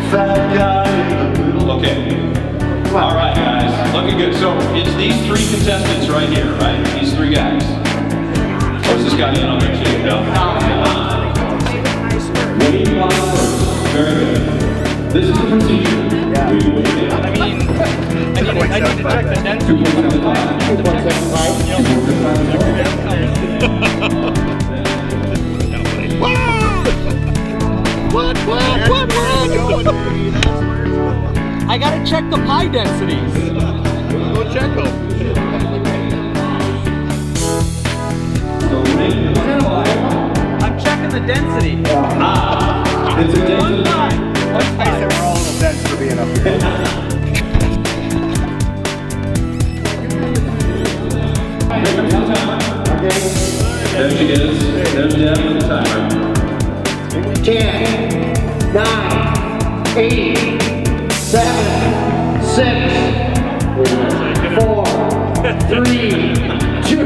fat guy in the middle. Okay. All right, guys. Looking good. So it's these three contestants right here, right? These three guys. What's this guy in on there too? No. Waiting on first. Very good. This is the procedure. Yeah. We wait it. I need to check the density. 2.75. 2.75. What? I gotta check the pie densities. Go check them. I'm checking the density. It's a density. Let's face it, we're all in a sense for being up here. There she is. There's Deb with the timer. 10, 9, 8, 7, 6, 4, 3, 2,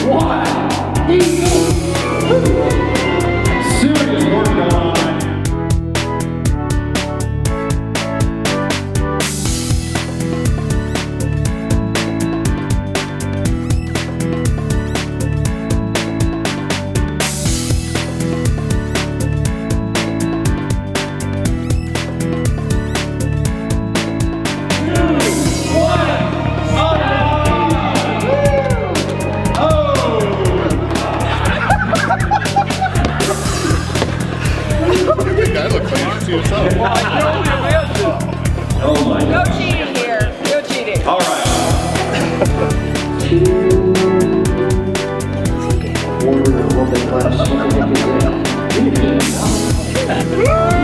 1. Serious work going on. That looks like you see yourself. Oh my No God. cheating here. No cheating. All right. Order a little bit less. Woo!